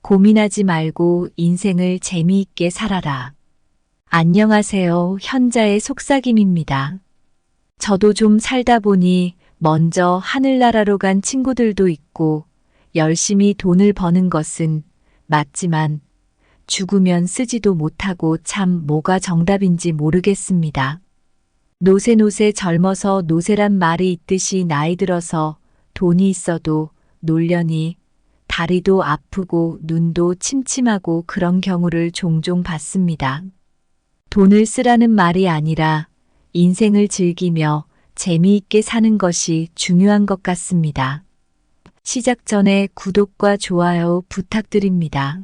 고민하지 말고 인생을 재미있게 살아라. 안녕하세요. 현자의 속삭임입니다. 저도 좀 살다 보니 먼저 하늘나라로 간 친구들도 있고 열심히 돈을 버는 것은 맞지만 죽으면 쓰지도 못하고 참 뭐가 정답인지 모르겠습니다. 노세노세 젊어서 노세란 말이 있듯이 나이 들어서 돈이 있어도 놀려니 다리도 아프고 눈도 침침하고 그런 경우를 종종 봤습니다. 돈을 쓰라는 말이 아니라 인생을 즐기며 재미있게 사는 것이 중요한 것 같습니다. 시작 전에 구독과 좋아요 부탁드립니다.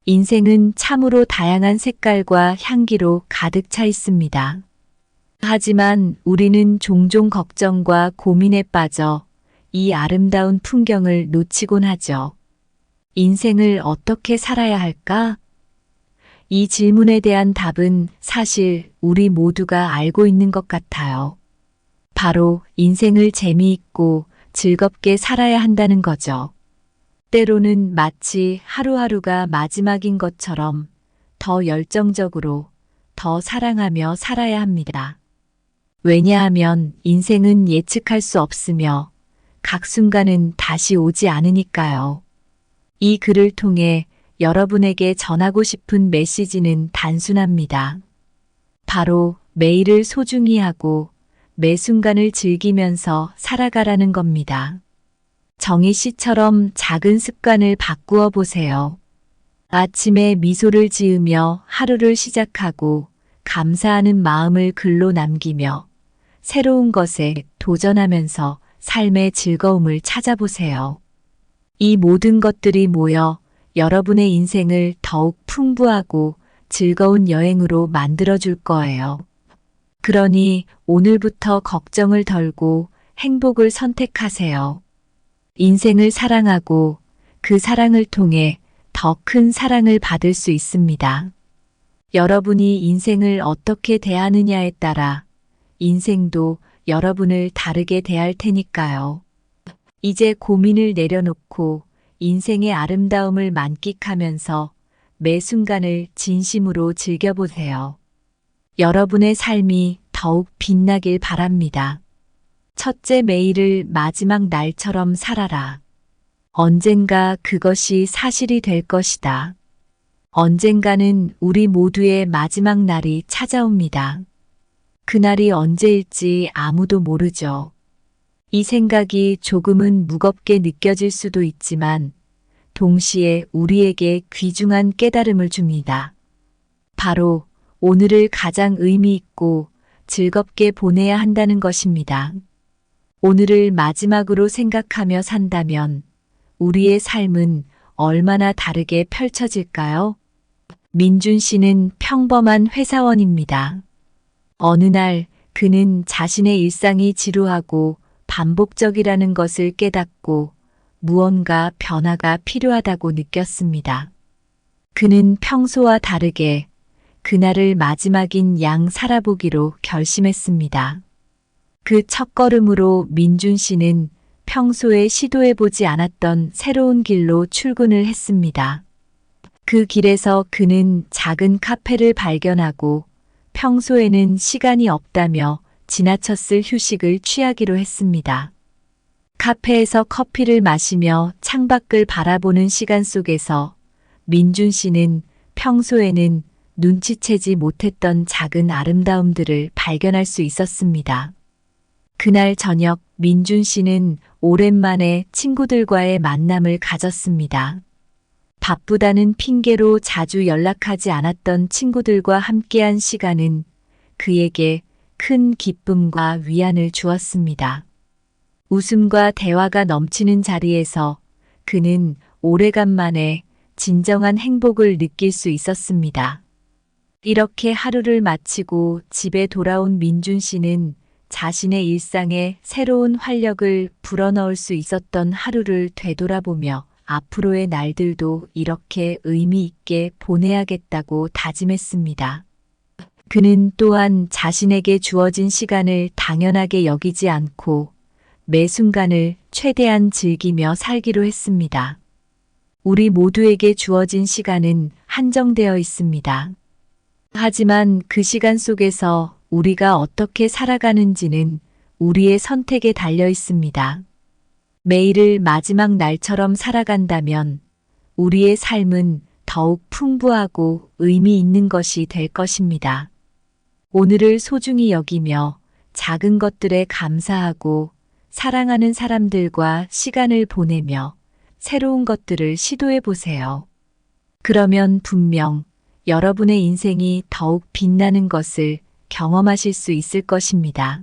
인생은 참으로 다양한 색깔과 향기로 가득 차 있습니다. 하지만 우리는 종종 걱정과 고민에 빠져 이 아름다운 풍경을 놓치곤 하죠. 인생을 어떻게 살아야 할까? 이 질문에 대한 답은 사실 우리 모두가 알고 있는 것 같아요. 바로 인생을 재미있고 즐겁게 살아야 한다는 거죠. 때로는 마치 하루하루가 마지막인 것처럼 더 열정적으로, 더 사랑하며 살아야 합니다. 왜냐하면 인생은 예측할 수 없으며 각 순간은 다시 오지 않으니까요. 이 글을 통해 여러분에게 전하고 싶은 메시지는 단순합니다. 바로 매일을 소중히 하고 매 순간을 즐기면서 살아가라는 겁니다. 정희 씨처럼 작은 습관을 바꾸어 보세요. 아침에 미소를 지으며 하루를 시작하고 감사하는 마음을 글로 남기며 새로운 것에 도전하면서 삶의 즐거움을 찾아보세요. 이 모든 것들이 모여 여러분의 인생을 더욱 풍부하고 즐거운 여행으로 만들어줄 거예요. 그러니 오늘부터 걱정을 덜고 행복을 선택하세요. 인생을 사랑하고 그 사랑을 통해 더 큰 사랑을 받을 수 있습니다. 여러분이 인생을 어떻게 대하느냐에 따라 인생도 여러분을 다르게 대할 테니까요. 이제 고민을 내려놓고 인생의 아름다움을 만끽하면서 매 순간을 진심으로 즐겨보세요. 여러분의 삶이 더욱 빛나길 바랍니다. 첫째, 매일을 마지막 날처럼 살아라. 언젠가 그것이 사실이 될 것이다. 언젠가는 우리 모두의 마지막 날이 찾아옵니다. 그날이 언제일지 아무도 모르죠. 이 생각이 조금은 무겁게 느껴질 수도 있지만 동시에 우리에게 귀중한 깨달음을 줍니다. 바로 오늘을 가장 의미 있고 즐겁게 보내야 한다는 것입니다. 오늘을 마지막으로 생각하며 산다면 우리의 삶은 얼마나 다르게 펼쳐질까요? 민준 씨는 평범한 회사원입니다. 어느 날 그는 자신의 일상이 지루하고 반복적이라는 것을 깨닫고 무언가 변화가 필요하다고 느꼈습니다. 그는 평소와 다르게 그날을 마지막인 양 살아보기로 결심했습니다. 그 첫걸음으로 민준 씨는 평소에 시도해보지 않았던 새로운 길로 출근을 했습니다. 그 길에서 그는 작은 카페를 발견하고 평소에는 시간이 없다며 지나쳤을 휴식을 취하기로 했습니다. 카페에서 커피를 마시며 창밖을 바라보는 시간 속에서 민준 씨는 평소에는 눈치채지 못했던 작은 아름다움들을 발견할 수 있었습니다. 그날 저녁 민준 씨는 오랜만에 친구들과의 만남을 가졌습니다. 바쁘다는 핑계로 자주 연락하지 않았던 친구들과 함께한 시간은 그에게 큰 기쁨과 위안을 주었습니다. 웃음과 대화가 넘치는 자리에서 그는 오래간만에 진정한 행복을 느낄 수 있었습니다. 이렇게 하루를 마치고 집에 돌아온 민준 씨는 자신의 일상에 새로운 활력을 불어넣을 수 있었던 하루를 되돌아보며 앞으로의 날들도 이렇게 의미 있게 보내야겠다고 다짐했습니다. 그는 또한 자신에게 주어진 시간을 당연하게 여기지 않고 매 순간을 최대한 즐기며 살기로 했습니다. 우리 모두에게 주어진 시간은 한정되어 있습니다. 하지만 그 시간 속에서 우리가 어떻게 살아가는지는 우리의 선택에 달려 있습니다. 매일을 마지막 날처럼 살아간다면 우리의 삶은 더욱 풍부하고 의미 있는 것이 될 것입니다. 오늘을 소중히 여기며 작은 것들에 감사하고 사랑하는 사람들과 시간을 보내며 새로운 것들을 시도해 보세요. 그러면 분명 여러분의 인생이 더욱 빛나는 것을 경험하실 수 있을 것입니다.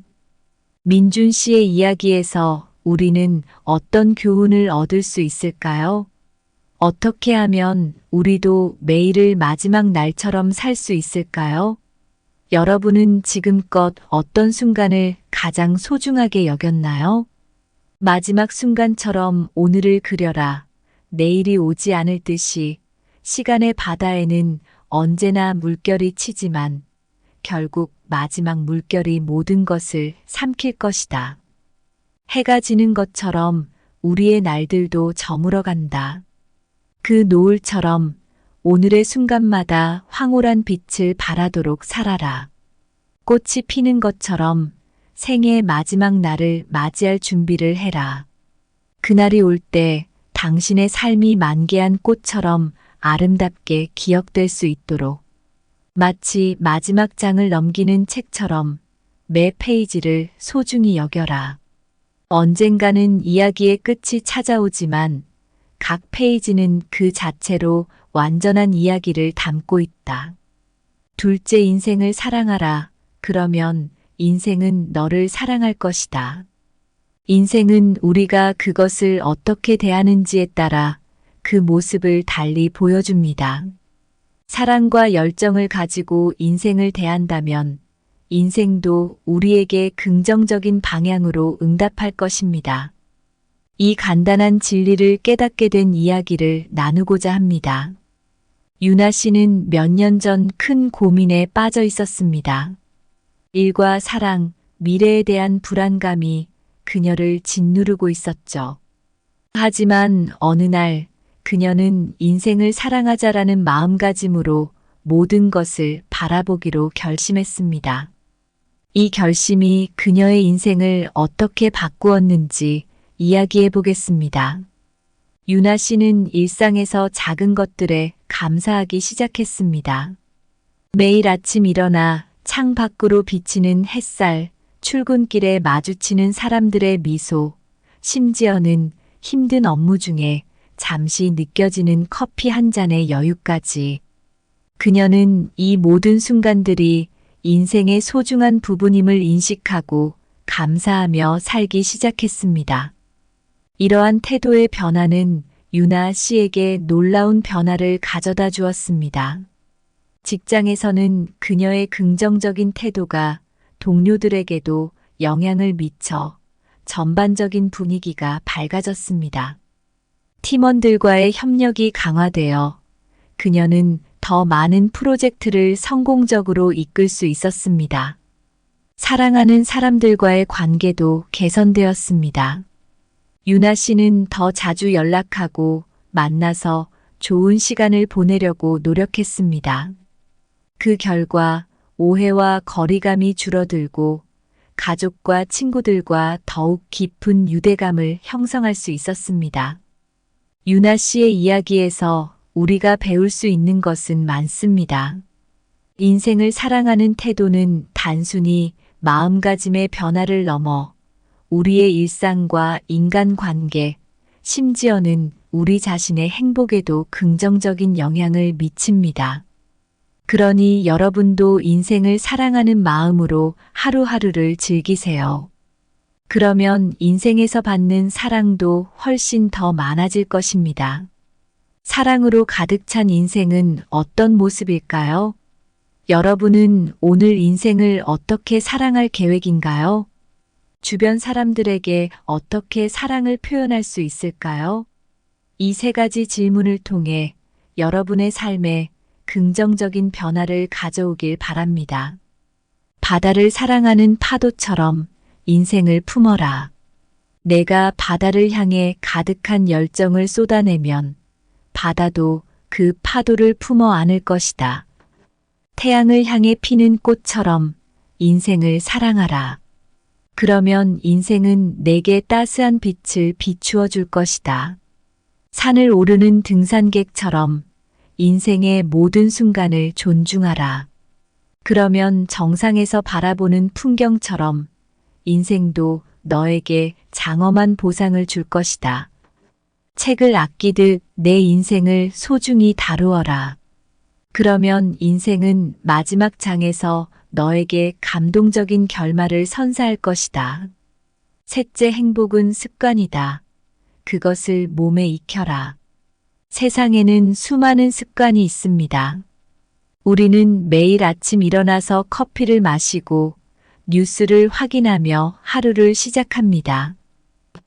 민준 씨의 이야기에서 우리는 어떤 교훈을 얻을 수 있을까요? 어떻게 하면 우리도 매일을 마지막 날처럼 살 수 있을까요? 여러분은 지금껏 어떤 순간을 가장 소중하게 여겼나요? 마지막 순간처럼 오늘을 그려라. 내일이 오지 않을 듯이 시간의 바다에는 언제나 물결이 치지만 결국 마지막 물결이 모든 것을 삼킬 것이다. 해가 지는 것처럼 우리의 날들도 저물어 간다. 그 노을처럼 오늘의 순간마다 황홀한 빛을 발하도록 살아라. 꽃이 피는 것처럼 생애의 마지막 날을 맞이할 준비를 해라. 그날이 올 때 당신의 삶이 만개한 꽃처럼 아름답게 기억될 수 있도록 마치 마지막 장을 넘기는 책처럼 매 페이지를 소중히 여겨라. 언젠가는 이야기의 끝이 찾아오지만 각 페이지는 그 자체로 완전한 이야기를 담고 있다. 둘째, 인생을 사랑하라. 그러면 인생은 너를 사랑할 것이다. 인생은 우리가 그것을 어떻게 대하는지에 따라 그 모습을 달리 보여줍니다. 사랑과 열정을 가지고 인생을 대한다면 인생도 우리에게 긍정적인 방향으로 응답할 것입니다. 이 간단한 진리를 깨닫게 된 이야기를 나누고자 합니다. 유나 씨는 몇 년 전 큰 고민에 빠져 있었습니다. 일과 사랑, 미래에 대한 불안감이 그녀를 짓누르고 있었죠. 하지만 어느 날 그녀는 인생을 사랑하자라는 마음가짐으로 모든 것을 바라보기로 결심했습니다. 이 결심이 그녀의 인생을 어떻게 바꾸었는지 이야기해 보겠습니다. 유나 씨는 일상에서 작은 것들에 감사하기 시작했습니다. 매일 아침 일어나 창 밖으로 비치는 햇살, 출근길에 마주치는 사람들의 미소, 심지어는 힘든 업무 중에 잠시 느껴지는 커피 한 잔의 여유까지. 그녀는 이 모든 순간들이 인생의 소중한 부분임을 인식하고 감사하며 살기 시작했습니다. 이러한 태도의 변화는 유나 씨에게 놀라운 변화를 가져다 주었습니다. 직장에서는 그녀의 긍정적인 태도가 동료들에게도 영향을 미쳐 전반적인 분위기가 밝아졌습니다. 팀원들과의 협력이 강화되어 그녀는 더 많은 프로젝트를 성공적으로 이끌 수 있었습니다. 사랑하는 사람들과의 관계도 개선되었습니다. 유나 씨는 더 자주 연락하고 만나서 좋은 시간을 보내려고 노력했습니다. 그 결과 오해와 거리감이 줄어들고 가족과 친구들과 더욱 깊은 유대감을 형성할 수 있었습니다. 유나 씨의 이야기에서 우리가 배울 수 있는 것은 많습니다. 인생을 사랑하는 태도는 단순히 마음가짐의 변화를 넘어 우리의 일상과 인간관계, 심지어는 우리 자신의 행복에도 긍정적인 영향을 미칩니다. 그러니 여러분도 인생을 사랑하는 마음으로 하루하루를 즐기세요. 그러면 인생에서 받는 사랑도 훨씬 더 많아질 것입니다. 사랑으로 가득 찬 인생은 어떤 모습일까요? 여러분은 오늘 인생을 어떻게 사랑할 계획인가요? 주변 사람들에게 어떻게 사랑을 표현할 수 있을까요? 이 세 가지 질문을 통해 여러분의 삶에 긍정적인 변화를 가져오길 바랍니다. 바다를 사랑하는 파도처럼 인생을 품어라. 내가 바다를 향해 가득한 열정을 쏟아내면 바다도 그 파도를 품어 안을 것이다. 태양을 향해 피는 꽃처럼 인생을 사랑하라. 그러면 인생은 내게 따스한 빛을 비추어 줄 것이다. 산을 오르는 등산객처럼 인생의 모든 순간을 존중하라. 그러면 정상에서 바라보는 풍경처럼 인생도 너에게 장엄한 보상을 줄 것이다. 책을 아끼듯 내 인생을 소중히 다루어라. 그러면 인생은 마지막 장에서 너에게 감동적인 결말을 선사할 것이다. 셋째, 행복은 습관이다. 그것을 몸에 익혀라. 세상에는 수많은 습관이 있습니다. 우리는 매일 아침 일어나서 커피를 마시고 뉴스를 확인하며 하루를 시작합니다.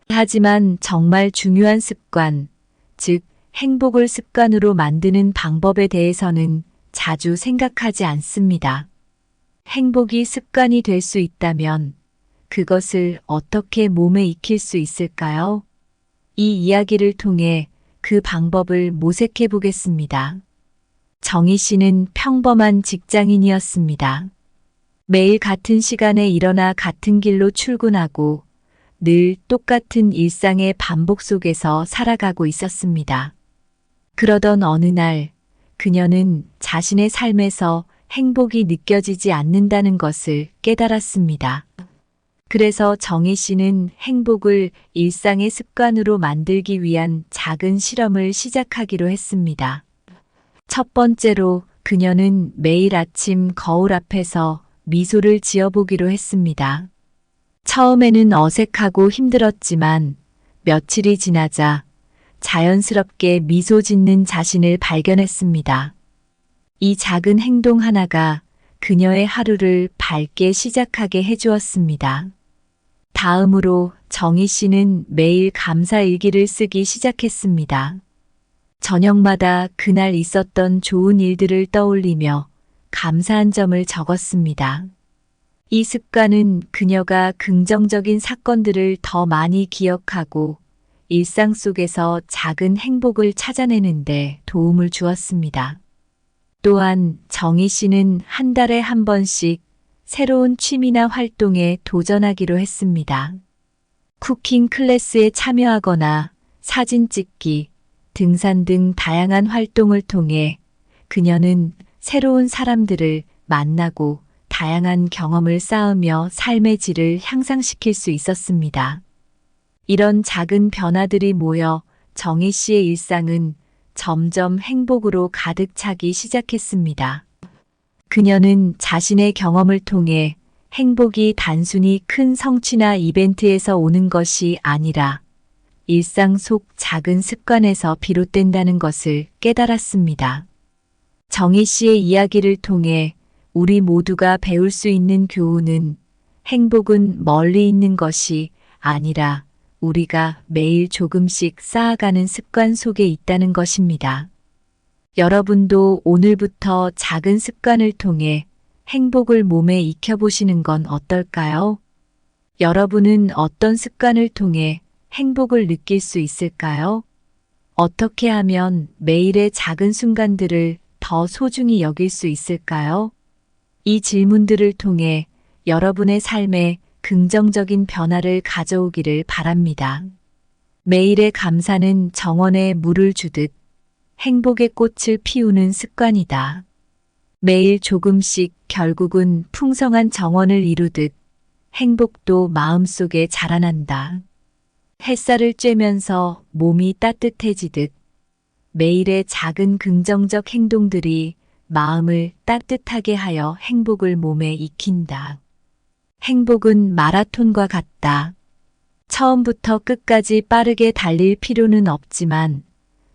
하지만 정말 중요한 습관, 즉 행복을 습관으로 만드는 방법에 대해서는 자주 생각하지 않습니다. 행복이 습관이 될 수 있다면 그것을 어떻게 몸에 익힐 수 있을까요? 이 이야기를 통해 그 방법을 모색해 보겠습니다. 정희 씨는 평범한 직장인이었습니다. 매일 같은 시간에 일어나 같은 길로 출근하고 늘 똑같은 일상의 반복 속에서 살아가고 있었습니다. 그러던 어느 날 그녀는 자신의 삶에서 행복이 느껴지지 않는다는 것을 깨달았습니다. 그래서 정희 씨는 행복을 일상의 습관으로 만들기 위한 작은 실험을 시작하기로 했습니다. 첫 번째로 그녀는 매일 아침 거울 앞에서 미소를 지어보기로 했습니다. 처음에는 어색하고 힘들었지만 며칠이 지나자 자연스럽게 미소 짓는 자신을 발견했습니다. 이 작은 행동 하나가 그녀의 하루를 밝게 시작하게 해주었습니다. 다음으로 정희 씨는 매일 감사 일기를 쓰기 시작했습니다. 저녁마다 그날 있었던 좋은 일들을 떠올리며 감사한 점을 적었습니다. 이 습관은 그녀가 긍정적인 사건들을 더 많이 기억하고 일상 속에서 작은 행복을 찾아내는데 도움을 주었습니다. 또한 정희 씨는 한 달에 한 번씩 새로운 취미나 활동에 도전하기로 했습니다. 쿠킹 클래스에 참여하거나 사진 찍기, 등산 등 다양한 활동을 통해 그녀는 새로운 사람들을 만나고 다양한 경험을 쌓으며 삶의 질을 향상시킬 수 있었습니다. 이런 작은 변화들이 모여 정희 씨의 일상은 점점 행복으로 가득 차기 시작했습니다. 그녀는 자신의 경험을 통해 행복이 단순히 큰 성취나 이벤트에서 오는 것이 아니라 일상 속 작은 습관에서 비롯된다는 것을 깨달았습니다. 정희 씨의 이야기를 통해 우리 모두가 배울 수 있는 교훈은 행복은 멀리 있는 것이 아니라 우리가 매일 조금씩 쌓아가는 습관 속에 있다는 것입니다. 여러분도 오늘부터 작은 습관을 통해 행복을 몸에 익혀보시는 건 어떨까요? 여러분은 어떤 습관을 통해 행복을 느낄 수 있을까요? 어떻게 하면 매일의 작은 순간들을 더 소중히 여길 수 있을까요? 이 질문들을 통해 여러분의 삶에 긍정적인 변화를 가져오기를 바랍니다. 매일의 감사는 정원에 물을 주듯 행복의 꽃을 피우는 습관이다. 매일 조금씩 결국은 풍성한 정원을 이루듯 행복도 마음속에 자라난다. 햇살을 쬐면서 몸이 따뜻해지듯 매일의 작은 긍정적 행동들이 마음을 따뜻하게 하여 행복을 몸에 익힌다. 행복은 마라톤과 같다. 처음부터 끝까지 빠르게 달릴 필요는 없지만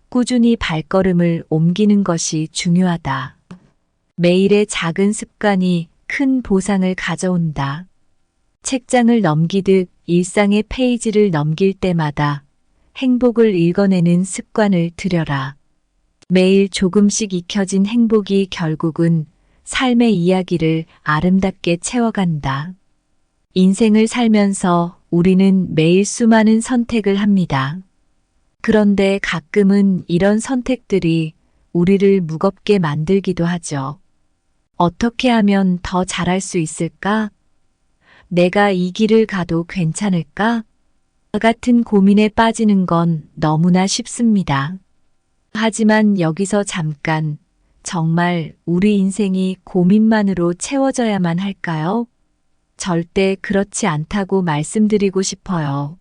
꾸준히 발걸음을 옮기는 것이 중요하다. 매일의 작은 습관이 큰 보상을 가져온다. 책장을 넘기듯 일상의 페이지를 넘길 때마다 행복을 읽어내는 습관을 들여라. 매일 조금씩 익혀진 행복이 결국은 삶의 이야기를 아름답게 채워간다. 인생을 살면서 우리는 매일 수많은 선택을 합니다. 그런데 가끔은 이런 선택들이 우리를 무겁게 만들기도 하죠. 어떻게 하면 더 잘할 수 있을까? 내가 이 길을 가도 괜찮을까? 같은 고민에 빠지는 건 너무나 쉽습니다. 하지만 여기서 잠깐, 정말 우리 인생이 고민만으로 채워져야만 할까요? 절대 그렇지 않다고 말씀드리고 싶어요.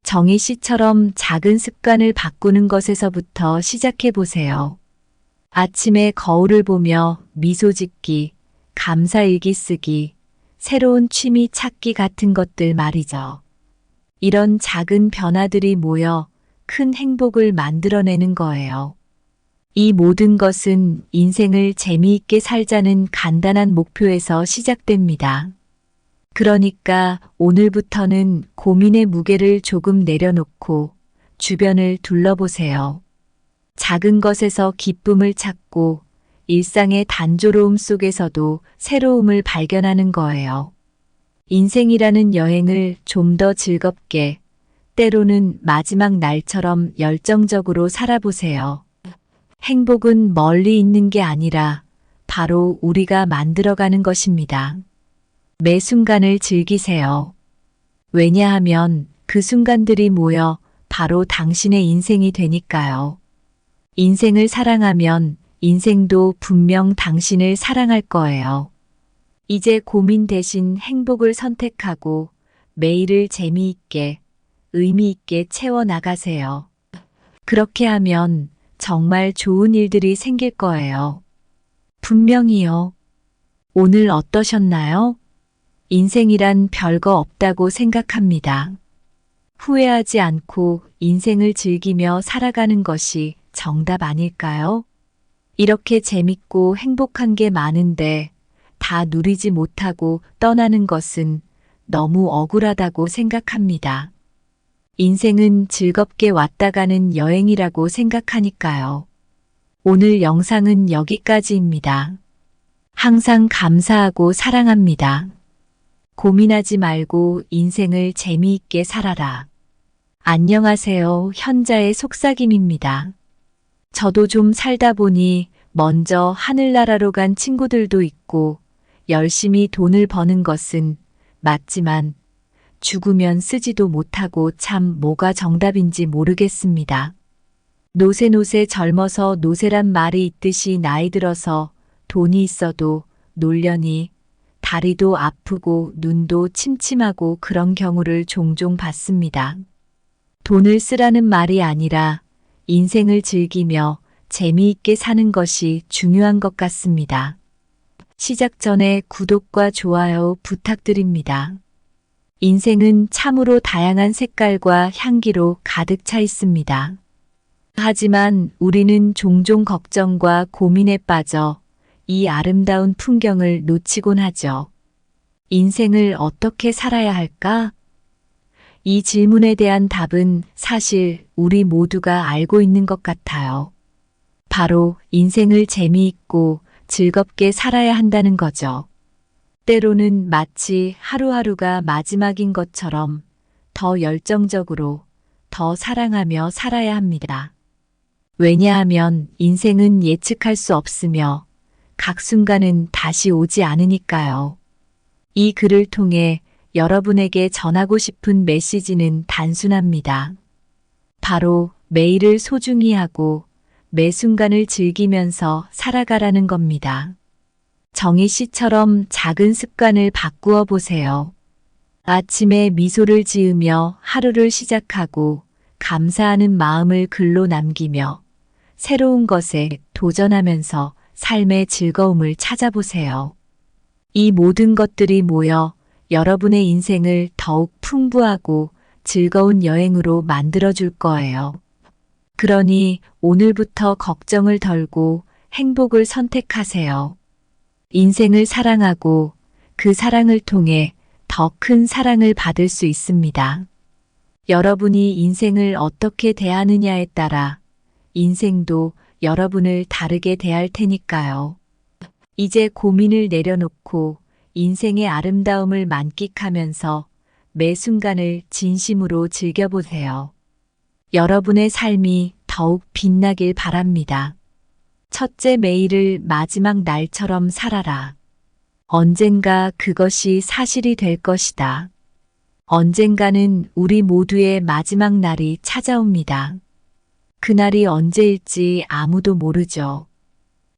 정희 씨처럼 작은 습관을 바꾸는 것에서부터 시작해 보세요. 아침에 거울을 보며 미소 짓기, 감사일기 쓰기, 새로운 취미 찾기 같은 것들 말이죠. 이런 작은 변화들이 모여 큰 행복을 만들어내는 거예요. 이 모든 것은 인생을 재미있게 살자는 간단한 목표에서 시작됩니다. 그러니까 오늘부터는 고민의 무게를 조금 내려놓고 주변을 둘러보세요. 작은 것에서 기쁨을 찾고 일상의 단조로움 속에서도 새로움을 발견하는 거예요. 인생이라는 여행을 좀 더 즐겁게, 때로는 마지막 날처럼 열정적으로 살아보세요. 행복은 멀리 있는 게 아니라 바로 우리가 만들어가는 것입니다. 매 순간을 즐기세요. 왜냐하면 그 순간들이 모여 바로 당신의 인생이 되니까요. 인생을 사랑하면 인생도 분명 당신을 사랑할 거예요. 이제 고민 대신 행복을 선택하고 매일을 재미있게, 의미 있게 채워나가세요. 그렇게 하면 정말 좋은 일들이 생길 거예요. 분명히요. 오늘 어떠셨나요? 인생이란 별거 없다고 생각합니다. 후회하지 않고 인생을 즐기며 살아가는 것이 정답 아닐까요? 이렇게 재밌고 행복한 게 많은데 다 누리지 못하고 떠나는 것은 너무 억울하다고 생각합니다. 인생은 즐겁게 왔다 가는 여행이라고 생각하니까요. 오늘 영상은 여기까지입니다. 항상 감사하고 사랑합니다. 고민하지 말고 인생을 재미있게 살아라. 안녕하세요. 현자의 속삭임입니다. 저도 좀 살다 보니 먼저 하늘나라로 간 친구들도 있고 열심히 돈을 버는 것은 맞지만 죽으면 쓰지도 못하고 참 뭐가 정답인지 모르겠습니다. 노세노세 젊어서 노세란 말이 있듯이 나이 들어서 돈이 있어도 놀려니 다리도 아프고 눈도 침침하고 그런 경우를 종종 봤습니다. 돈을 쓰라는 말이 아니라 인생을 즐기며 재미있게 사는 것이 중요한 것 같습니다. 시작 전에 구독과 좋아요 부탁드립니다. 인생은 참으로 다양한 색깔과 향기로 가득 차 있습니다. 하지만 우리는 종종 걱정과 고민에 빠져 이 아름다운 풍경을 놓치곤 하죠. 인생을 어떻게 살아야 할까? 이 질문에 대한 답은 사실 우리 모두가 알고 있는 것 같아요. 바로 인생을 재미있고 즐겁게 살아야 한다는 거죠. 때로는 마치 하루하루가 마지막인 것처럼 더 열정적으로, 더 사랑하며 살아야 합니다. 왜냐하면 인생은 예측할 수 없으며 각 순간은 다시 오지 않으니까요. 이 글을 통해 여러분에게 전하고 싶은 메시지는 단순합니다. 바로 매일을 소중히 하고 매 순간을 즐기면서 살아가라는 겁니다. 정희 씨처럼 작은 습관을 바꾸어 보세요. 아침에 미소를 지으며 하루를 시작하고 감사하는 마음을 글로 남기며 새로운 것에 도전하면서 삶의 즐거움을 찾아보세요. 이 모든 것들이 모여 여러분의 인생을 더욱 풍부하고 즐거운 여행으로 만들어줄 거예요. 그러니 오늘부터 걱정을 덜고 행복을 선택하세요. 인생을 사랑하고 그 사랑을 통해 더 큰 사랑을 받을 수 있습니다. 여러분이 인생을 어떻게 대하느냐에 따라 인생도 여러분을 다르게 대할 테니까요. 이제 고민을 내려놓고 인생의 아름다움을 만끽하면서 매 순간을 진심으로 즐겨보세요. 여러분의 삶이 더욱 빛나길 바랍니다. 첫째, 매일을 마지막 날처럼 살아라. 언젠가 그것이 사실이 될 것이다. 언젠가는 우리 모두의 마지막 날이 찾아옵니다. 그날이 언제일지 아무도 모르죠.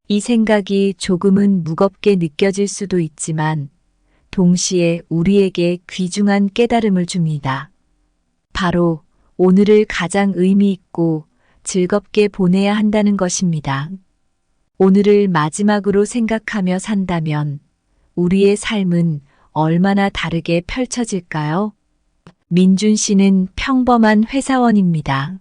이 생각이 조금은 무겁게 느껴질 수도 있지만 동시에 우리에게 귀중한 깨달음을 줍니다. 바로 오늘을 가장 의미 있고 즐겁게 보내야 한다는 것입니다. 오늘을 마지막으로 생각하며 산다면 우리의 삶은 얼마나 다르게 펼쳐질까요? 민준 씨는 평범한 회사원입니다.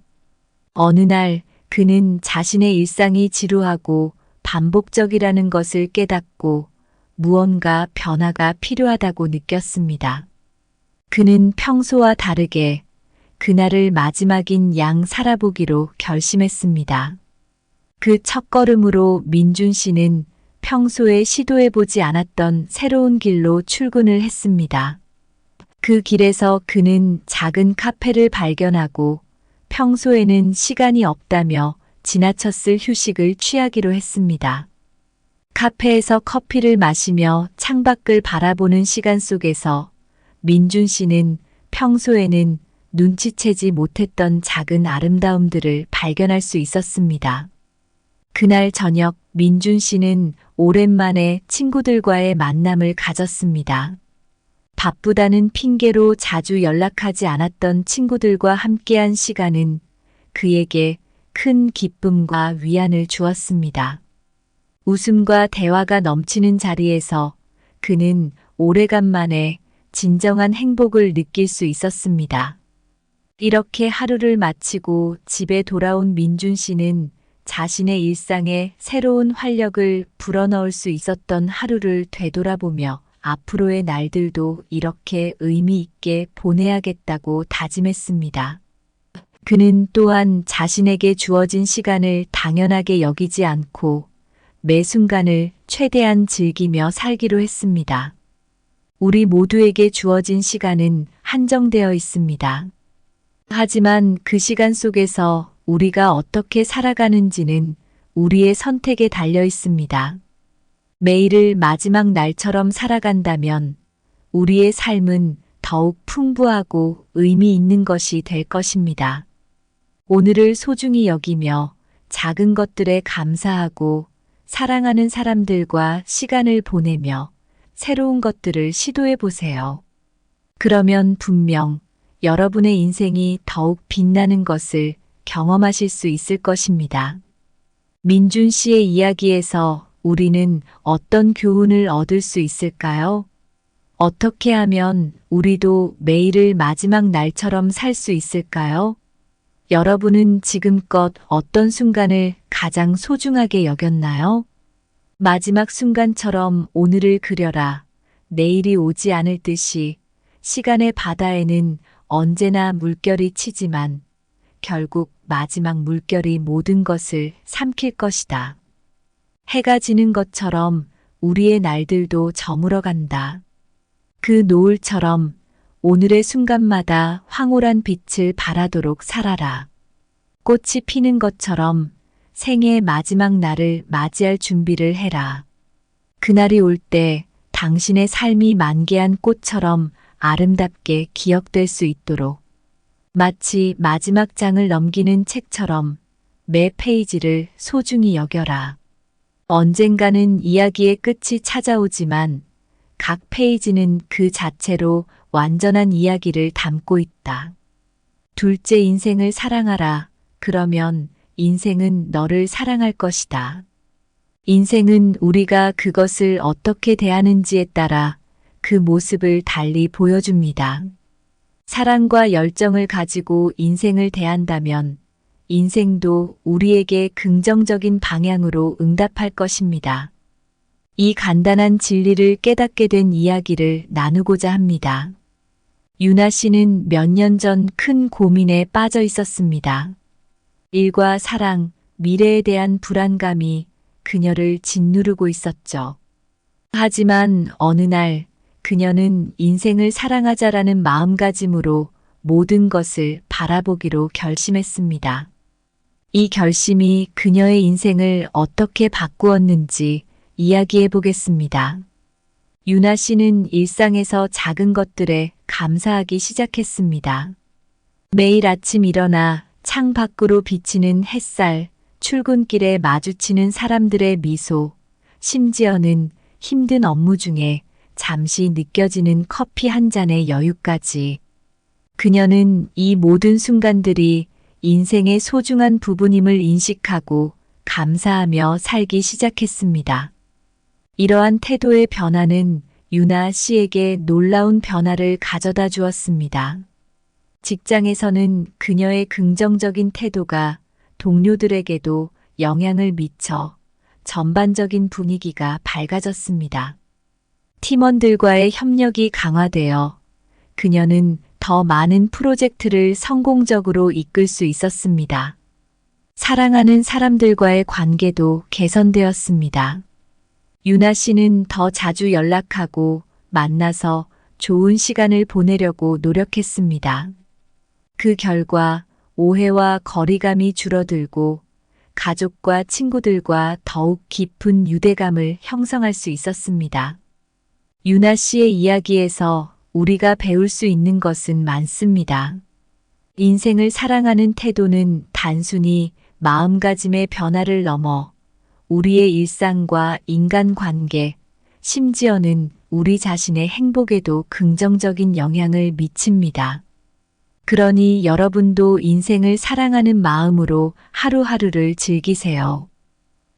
어느 날 그는 자신의 일상이 지루하고 반복적이라는 것을 깨닫고 무언가 변화가 필요하다고 느꼈습니다. 그는 평소와 다르게 그날을 마지막인 양 살아보기로 결심했습니다. 그 첫걸음으로 민준 씨는 평소에 시도해보지 않았던 새로운 길로 출근을 했습니다. 그 길에서 그는 작은 카페를 발견하고 평소에는 시간이 없다며 지나쳤을 휴식을 취하기로 했습니다. 카페에서 커피를 마시며 창밖을 바라보는 시간 속에서 민준 씨는 평소에는 눈치채지 못했던 작은 아름다움들을 발견할 수 있었습니다. 그날 저녁 민준 씨는 오랜만에 친구들과의 만남을 가졌습니다. 바쁘다는 핑계로 자주 연락하지 않았던 친구들과 함께한 시간은 그에게 큰 기쁨과 위안을 주었습니다. 웃음과 대화가 넘치는 자리에서 그는 오래간만에 진정한 행복을 느낄 수 있었습니다. 이렇게 하루를 마치고 집에 돌아온 민준 씨는 자신의 일상에 새로운 활력을 불어넣을 수 있었던 하루를 되돌아보며 앞으로의 날들도 이렇게 의미 있게 보내야겠다고 다짐했습니다. 그는 또한 자신에게 주어진 시간을 당연하게 여기지 않고 매 순간을 최대한 즐기며 살기로 했습니다. 우리 모두에게 주어진 시간은 한정되어 있습니다. 하지만 그 시간 속에서 우리가 어떻게 살아가는지는 우리의 선택에 달려 있습니다. 매일을 마지막 날처럼 살아간다면 우리의 삶은 더욱 풍부하고 의미 있는 것이 될 것입니다. 오늘을 소중히 여기며 작은 것들에 감사하고 사랑하는 사람들과 시간을 보내며 새로운 것들을 시도해 보세요. 그러면 분명 여러분의 인생이 더욱 빛나는 것을 경험하실 수 있을 것입니다. 민준 씨의 이야기에서 우리는 어떤 교훈을 얻을 수 있을까요? 어떻게 하면 우리도 매일을 마지막 날처럼 살 수 있을까요? 여러분은 지금껏 어떤 순간을 가장 소중하게 여겼나요? 마지막 순간처럼 오늘을 그려라. 내일이 오지 않을 듯이 시간의 바다에는 언제나 물결이 치지만 결국 마지막 물결이 모든 것을 삼킬 것이다. 해가 지는 것처럼 우리의 날들도 저물어 간다. 그 노을처럼 오늘의 순간마다 황홀한 빛을 발하도록 살아라. 꽃이 피는 것처럼 생애의 마지막 날을 맞이할 준비를 해라. 그날이 올 때 당신의 삶이 만개한 꽃처럼 아름답게 기억될 수 있도록 마치 마지막 장을 넘기는 책처럼 매 페이지를 소중히 여겨라. 언젠가는 이야기의 끝이 찾아오지만 각 페이지는 그 자체로 완전한 이야기를 담고 있다. 둘째, 인생을 사랑하라. 그러면 인생은 너를 사랑할 것이다. 인생은 우리가 그것을 어떻게 대하는지에 따라 그 모습을 달리 보여줍니다. 사랑과 열정을 가지고 인생을 대한다면 인생도 우리에게 긍정적인 방향으로 응답할 것입니다. 이 간단한 진리를 깨닫게 된 이야기를 나누고자 합니다. 유나 씨는 몇 년 전 큰 고민에 빠져 있었습니다. 일과 사랑, 미래에 대한 불안감이 그녀를 짓누르고 있었죠. 하지만 어느 날 그녀는 인생을 사랑하자라는 마음가짐으로 모든 것을 바라보기로 결심했습니다. 이 결심이 그녀의 인생을 어떻게 바꾸었는지 이야기해 보겠습니다. 유나 씨는 일상에서 작은 것들에 감사하기 시작했습니다. 매일 아침 일어나 창 밖으로 비치는 햇살, 출근길에 마주치는 사람들의 미소, 심지어는 힘든 업무 중에 잠시 느껴지는 커피 한 잔의 여유까지. 그녀는 이 모든 순간들이 인생의 소중한 부분임을 인식하고 감사하며 살기 시작했습니다. 이러한 태도의 변화는 유나 씨에게 놀라운 변화를 가져다 주었습니다. 직장에서는 그녀의 긍정적인 태도가 동료들에게도 영향을 미쳐 전반적인 분위기가 밝아졌습니다. 팀원들과의 협력이 강화되어 그녀는 더 많은 프로젝트를 성공적으로 이끌 수 있었습니다. 사랑하는 사람들과의 관계도 개선되었습니다. 유나 씨는 더 자주 연락하고 만나서 좋은 시간을 보내려고 노력했습니다. 그 결과 오해와 거리감이 줄어들고 가족과 친구들과 더욱 깊은 유대감을 형성할 수 있었습니다. 유나 씨의 이야기에서 우리가 배울 수 있는 것은 많습니다. 인생을 사랑하는 태도는 단순히 마음가짐의 변화를 넘어 우리의 일상과 인간관계, 심지어는 우리 자신의 행복에도 긍정적인 영향을 미칩니다. 그러니 여러분도 인생을 사랑하는 마음으로 하루하루를 즐기세요.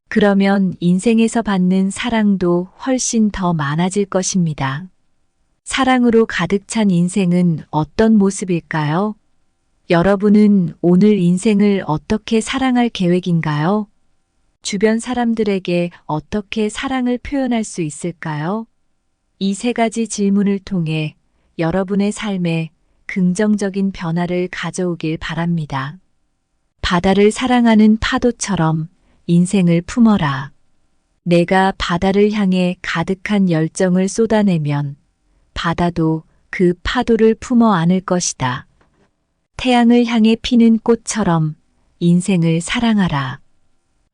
그러면 인생에서 받는 사랑도 훨씬 더 많아질 것입니다. 사랑으로 가득 찬 인생은 어떤 모습일까요? 여러분은 오늘 인생을 어떻게 사랑할 계획인가요? 주변 사람들에게 어떻게 사랑을 표현할 수 있을까요? 이 세 가지 질문을 통해 여러분의 삶에 긍정적인 변화를 가져오길 바랍니다. 바다를 사랑하는 파도처럼 인생을 품어라. 내가 바다를 향해 가득한 열정을 쏟아내면 바다도 그 파도를 품어 안을 것이다. 태양을 향해 피는 꽃처럼 인생을 사랑하라.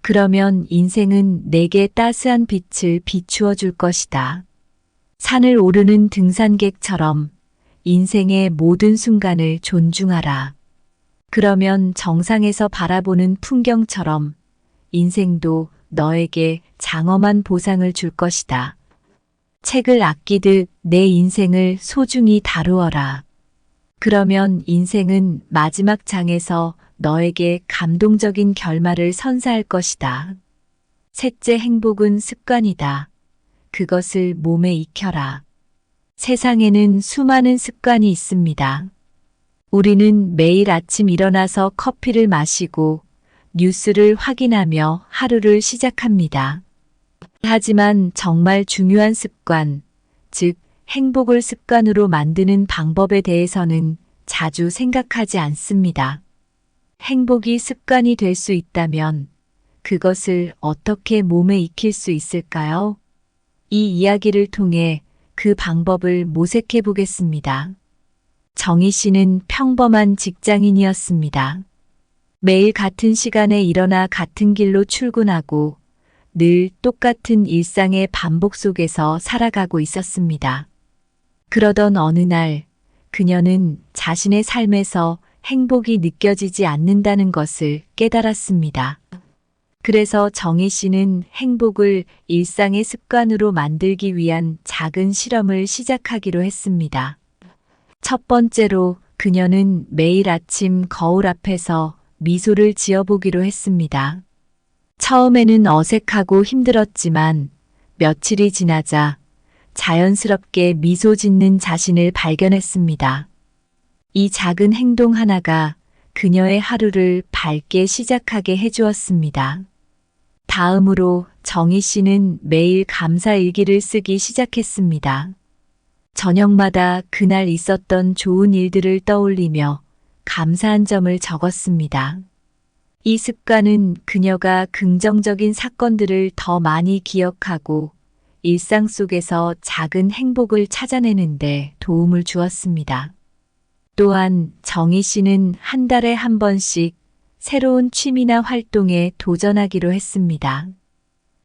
그러면 인생은 내게 따스한 빛을 비추어 줄 것이다. 산을 오르는 등산객처럼 인생의 모든 순간을 존중하라. 그러면 정상에서 바라보는 풍경처럼 인생도 너에게 장엄한 보상을 줄 것이다. 책을 아끼듯 내 인생을 소중히 다루어라. 그러면 인생은 마지막 장에서 너에게 감동적인 결말을 선사할 것이다. 셋째, 행복은 습관이다. 그것을 몸에 익혀라. 세상에는 수많은 습관이 있습니다. 우리는 매일 아침 일어나서 커피를 마시고 뉴스를 확인하며 하루를 시작합니다. 하지만 정말 중요한 습관, 즉 행복을 습관으로 만드는 방법에 대해서는 자주 생각하지 않습니다. 행복이 습관이 될 수 있다면 그것을 어떻게 몸에 익힐 수 있을까요? 이 이야기를 통해 그 방법을 모색해 보겠습니다. 정희 씨는 평범한 직장인이었습니다. 매일 같은 시간에 일어나 같은 길로 출근하고 늘 똑같은 일상의 반복 속에서 살아가고 있었습니다. 그러던 어느 날 그녀는 자신의 삶에서 행복이 느껴지지 않는다는 것을 깨달았습니다. 그래서 정희 씨는 행복을 일상의 습관으로 만들기 위한 작은 실험을 시작하기로 했습니다. 첫 번째로 그녀는 매일 아침 거울 앞에서 미소를 지어보기로 했습니다. 처음에는 어색하고 힘들었지만 며칠이 지나자 자연스럽게 미소 짓는 자신을 발견했습니다. 이 작은 행동 하나가 그녀의 하루를 밝게 시작하게 해주었습니다. 다음으로 정희 씨는 매일 감사 일기를 쓰기 시작했습니다. 저녁마다 그날 있었던 좋은 일들을 떠올리며 감사한 점을 적었습니다. 이 습관은 그녀가 긍정적인 사건들을 더 많이 기억하고 일상 속에서 작은 행복을 찾아내는데 도움을 주었습니다. 또한 정희 씨는 한 달에 한 번씩 새로운 취미나 활동에 도전하기로 했습니다.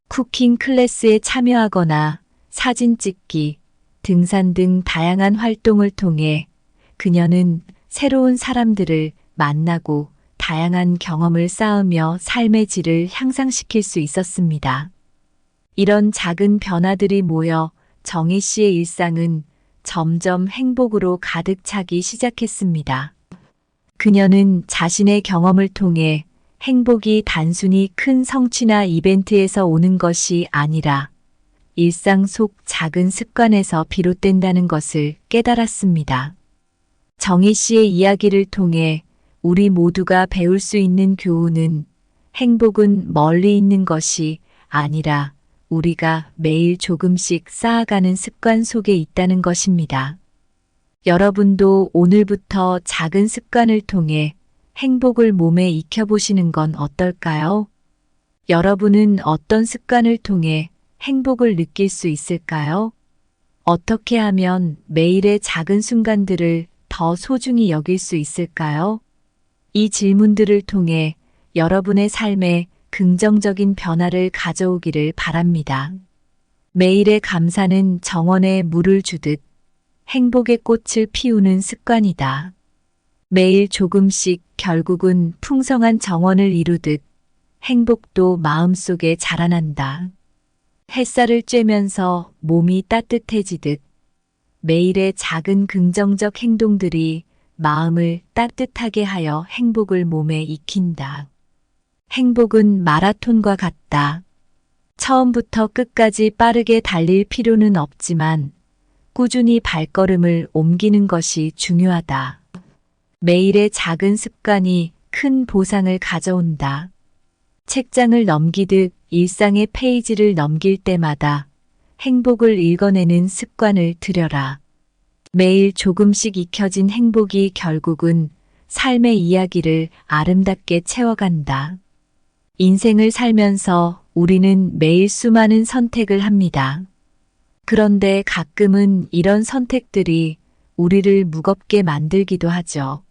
쿠킹 클래스에 참여하거나 사진 찍기, 등산 등 다양한 활동을 통해 그녀는 새로운 사람들을 만나고 다양한 경험을 쌓으며 삶의 질을 향상시킬 수 있었습니다. 이런 작은 변화들이 모여 정희 씨의 일상은 점점 행복으로 가득 차기 시작했습니다. 그녀는 자신의 경험을 통해 행복이 단순히 큰 성취나 이벤트에서 오는 것이 아니라 일상 속 작은 습관에서 비롯된다는 것을 깨달았습니다. 정희 씨의 이야기를 통해 우리 모두가 배울 수 있는 교훈은 행복은 멀리 있는 것이 아니라 우리가 매일 조금씩 쌓아가는 습관 속에 있다는 것입니다. 여러분도 오늘부터 작은 습관을 통해 행복을 몸에 익혀보시는 건 어떨까요? 여러분은 어떤 습관을 통해 행복을 느낄 수 있을까요? 어떻게 하면 매일의 작은 순간들을 더 소중히 여길 수 있을까요? 이 질문들을 통해 여러분의 삶에 긍정적인 변화를 가져오기를 바랍니다. 매일의 감사는 정원에 물을 주듯 행복의 꽃을 피우는 습관이다. 매일 조금씩 결국은 풍성한 정원을 이루듯 행복도 마음속에 자라난다. 햇살을 쬐면서 몸이 따뜻해지듯 매일의 작은 긍정적 행동들이 마음을 따뜻하게 하여 행복을 몸에 익힌다. 행복은 마라톤과 같다. 처음부터 끝까지 빠르게 달릴 필요는 없지만 꾸준히 발걸음을 옮기는 것이 중요하다. 매일의 작은 습관이 큰 보상을 가져온다. 책장을 넘기듯 일상의 페이지를 넘길 때마다 행복을 읽어내는 습관을 들여라. 매일 조금씩 익혀진 행복이 결국은 삶의 이야기를 아름답게 채워간다. 인생을 살면서 우리는 매일 수많은 선택을 합니다. 그런데 가끔은 이런 선택들이 우리를 무겁게 만들기도 하죠.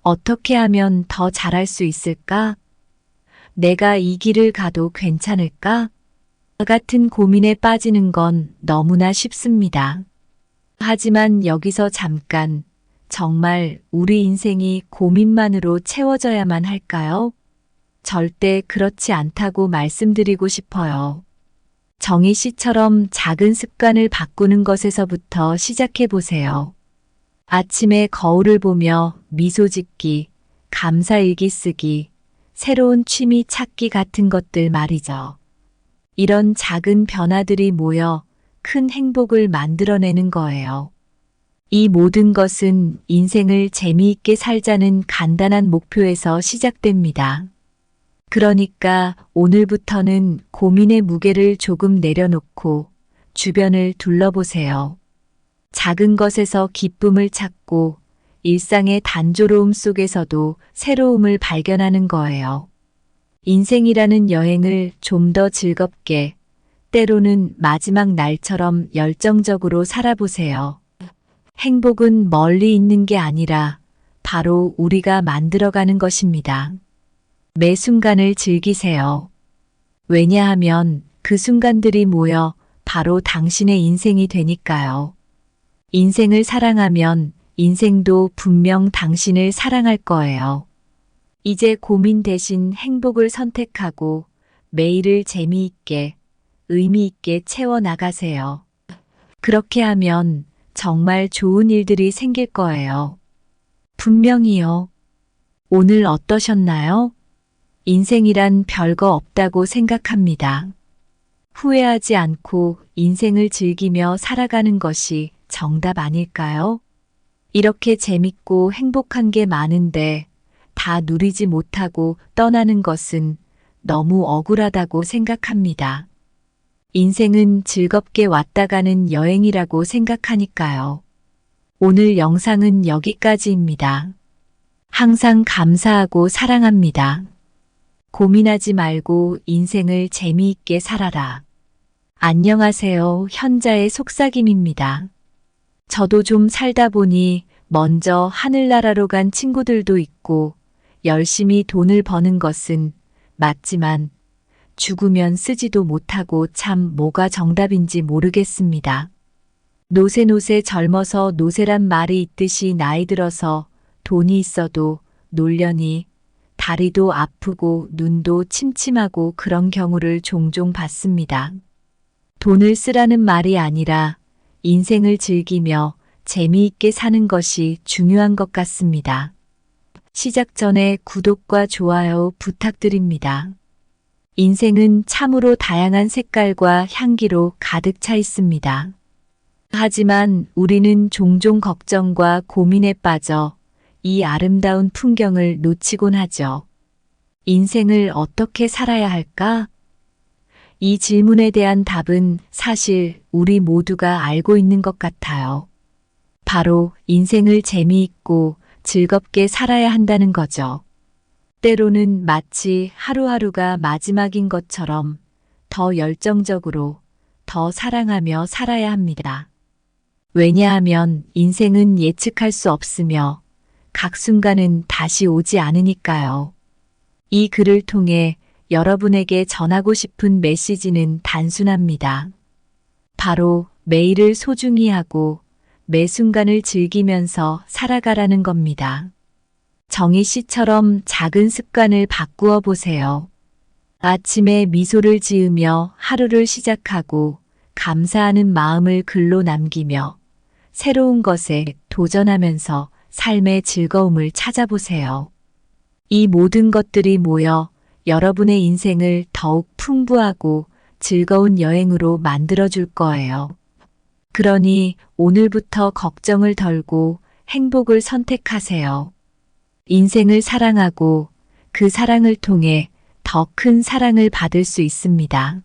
어떻게 하면 더 잘할 수 있을까? 내가 이 길을 가도 괜찮을까? 같은 고민에 빠지는 건 너무나 쉽습니다. 하지만 여기서 잠깐, 정말 우리 인생이 고민만으로 채워져야만 할까요? 절대 그렇지 않다고 말씀드리고 싶어요. 정희 씨처럼 작은 습관을 바꾸는 것에서부터 시작해 보세요. 아침에 거울을 보며 미소 짓기, 감사일기 쓰기, 새로운 취미 찾기 같은 것들 말이죠. 이런 작은 변화들이 모여 큰 행복을 만들어내는 거예요. 이 모든 것은 인생을 재미있게 살자는 간단한 목표에서 시작됩니다. 그러니까 오늘부터는 고민의 무게를 조금 내려놓고 주변을 둘러보세요. 작은 것에서 기쁨을 찾고 일상의 단조로움 속에서도 새로움을 발견하는 거예요. 인생이라는 여행을 좀 더 즐겁게, 때로는 마지막 날처럼 열정적으로 살아보세요. 행복은 멀리 있는 게 아니라 바로 우리가 만들어가는 것입니다. 매 순간을 즐기세요. 왜냐하면 그 순간들이 모여 바로 당신의 인생이 되니까요. 인생을 사랑하면 인생도 분명 당신을 사랑할 거예요. 이제 고민 대신 행복을 선택하고 매일을 재미있게, 의미 있게 채워나가세요. 그렇게 하면 정말 좋은 일들이 생길 거예요. 분명히요. 오늘 어떠셨나요? 인생이란 별거 없다고 생각합니다. 후회하지 않고 인생을 즐기며 살아가는 것이 정답 아닐까요? 이렇게 재밌고 행복한 게 많은데 다 누리지 못하고 떠나는 것은 너무 억울하다고 생각합니다. 인생은 즐겁게 왔다 가는 여행이라고 생각하니까요. 오늘 영상은 여기까지입니다. 항상 감사하고 사랑합니다. 고민하지 말고 인생을 재미있게 살아라. 안녕하세요. 현자의 속삭임입니다. 저도 좀 살다 보니 먼저 하늘나라로 간 친구들도 있고 열심히 돈을 버는 것은 맞지만 죽으면 쓰지도 못하고 참 뭐가 정답인지 모르겠습니다. 노세노세 젊어서 노세란 말이 있듯이 나이 들어서 돈이 있어도 놀려니 다리도 아프고 눈도 침침하고 그런 경우를 종종 봤습니다. 돈을 쓰라는 말이 아니라 인생을 즐기며 재미있게 사는 것이 중요한 것 같습니다. 시작 전에 구독과 좋아요 부탁드립니다. 인생은 참으로 다양한 색깔과 향기로 가득 차 있습니다. 하지만 우리는 종종 걱정과 고민에 빠져 이 아름다운 풍경을 놓치곤 하죠. 인생을 어떻게 살아야 할까? 이 질문에 대한 답은 사실 우리 모두가 알고 있는 것 같아요. 바로 인생을 재미있고 즐겁게 살아야 한다는 거죠. 때로는 마치 하루하루가 마지막인 것처럼 더 열정적으로, 더 사랑하며 살아야 합니다. 왜냐하면 인생은 예측할 수 없으며 각 순간은 다시 오지 않으니까요. 이 글을 통해 여러분에게 전하고 싶은 메시지는 단순합니다. 바로 매일을 소중히 하고 매 순간을 즐기면서 살아가라는 겁니다. 정희 씨처럼 작은 습관을 바꾸어 보세요. 아침에 미소를 지으며 하루를 시작하고 감사하는 마음을 글로 남기며 새로운 것에 도전하면서 삶의 즐거움을 찾아보세요. 이 모든 것들이 모여 여러분의 인생을 더욱 풍부하고 즐거운 여행으로 만들어줄 거예요. 그러니 오늘부터 걱정을 덜고 행복을 선택하세요. 인생을 사랑하고 그 사랑을 통해 더 큰 사랑을 받을 수 있습니다.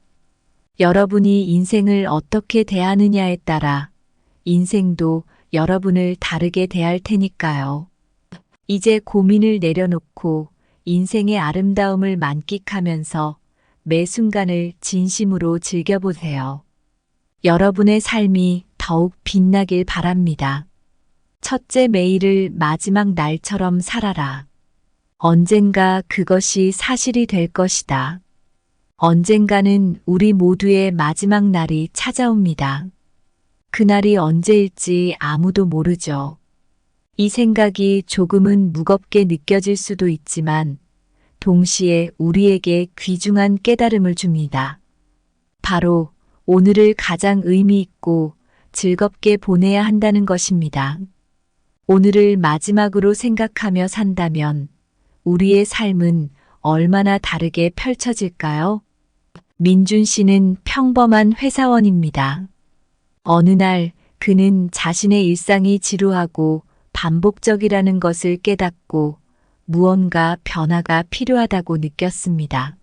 여러분이 인생을 어떻게 대하느냐에 따라 인생도 여러분을 다르게 대할 테니까요. 이제 고민을 내려놓고 인생의 아름다움을 만끽하면서 매 순간을 진심으로 즐겨보세요. 여러분의 삶이 더욱 빛나길 바랍니다. 첫째, 매일을 마지막 날처럼 살아라. 언젠가 그것이 사실이 될 것이다. 언젠가는 우리 모두의 마지막 날이 찾아옵니다. 그날이 언제일지 아무도 모르죠. 이 생각이 조금은 무겁게 느껴질 수도 있지만 동시에 우리에게 귀중한 깨달음을 줍니다. 바로 오늘을 가장 의미 있고 즐겁게 보내야 한다는 것입니다. 오늘을 마지막으로 생각하며 산다면 우리의 삶은 얼마나 다르게 펼쳐질까요? 민준 씨는 평범한 회사원입니다. 어느 날 그는 자신의 일상이 지루하고 반복적이라는 것을 깨닫고 무언가 변화가 필요하다고 느꼈습니다.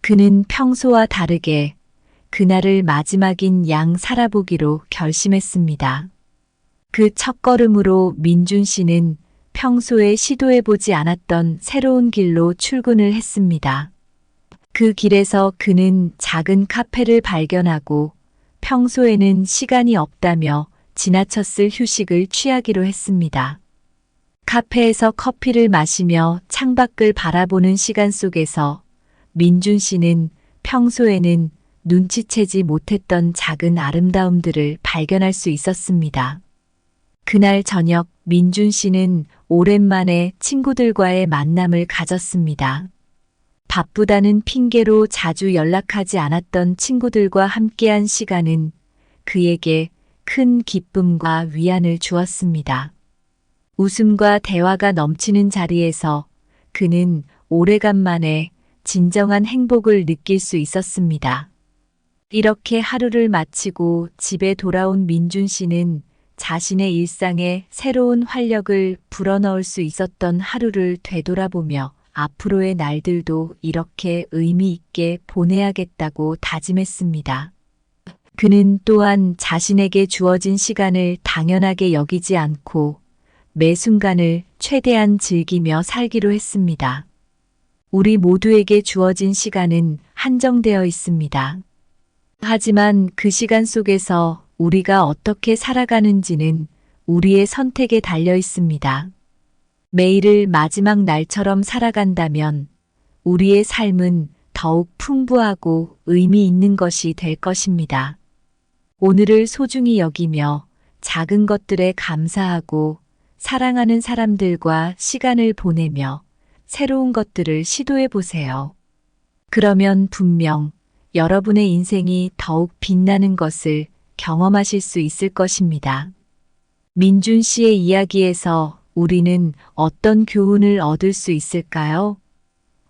그는 평소와 다르게 그날을 마지막인 양 살아보기로 결심했습니다. 그 첫걸음으로 민준 씨는 평소에 시도해보지 않았던 새로운 길로 출근을 했습니다. 그 길에서 그는 작은 카페를 발견하고 평소에는 시간이 없다며 지나쳤을 휴식을 취하기로 했습니다. 카페에서 커피를 마시며 창밖을 바라보는 시간 속에서 민준 씨는 평소에는 눈치채지 못했던 작은 아름다움들을 발견할 수 있었습니다. 그날 저녁 민준 씨는 오랜만에 친구들과의 만남을 가졌습니다. 바쁘다는 핑계로 자주 연락하지 않았던 친구들과 함께한 시간은 그에게 큰 기쁨과 위안을 주었습니다. 웃음과 대화가 넘치는 자리에서 그는 오래간만에 진정한 행복을 느낄 수 있었습니다. 이렇게 하루를 마치고 집에 돌아온 민준 씨는 자신의 일상에 새로운 활력을 불어넣을 수 있었던 하루를 되돌아보며 앞으로의 날들도 이렇게 의미 있게 보내야겠다고 다짐했습니다. 그는 또한 자신에게 주어진 시간을 당연하게 여기지 않고 매 순간을 최대한 즐기며 살기로 했습니다. 우리 모두에게 주어진 시간은 한정되어 있습니다. 하지만 그 시간 속에서 우리가 어떻게 살아가는지는 우리의 선택에 달려 있습니다. 매일을 마지막 날처럼 살아간다면 우리의 삶은 더욱 풍부하고 의미 있는 것이 될 것입니다. 오늘을 소중히 여기며 작은 것들에 감사하고 사랑하는 사람들과 시간을 보내며 새로운 것들을 시도해 보세요. 그러면 분명 여러분의 인생이 더욱 빛나는 것을 경험하실 수 있을 것입니다. 민준 씨의 이야기에서 우리는 어떤 교훈을 얻을 수 있을까요?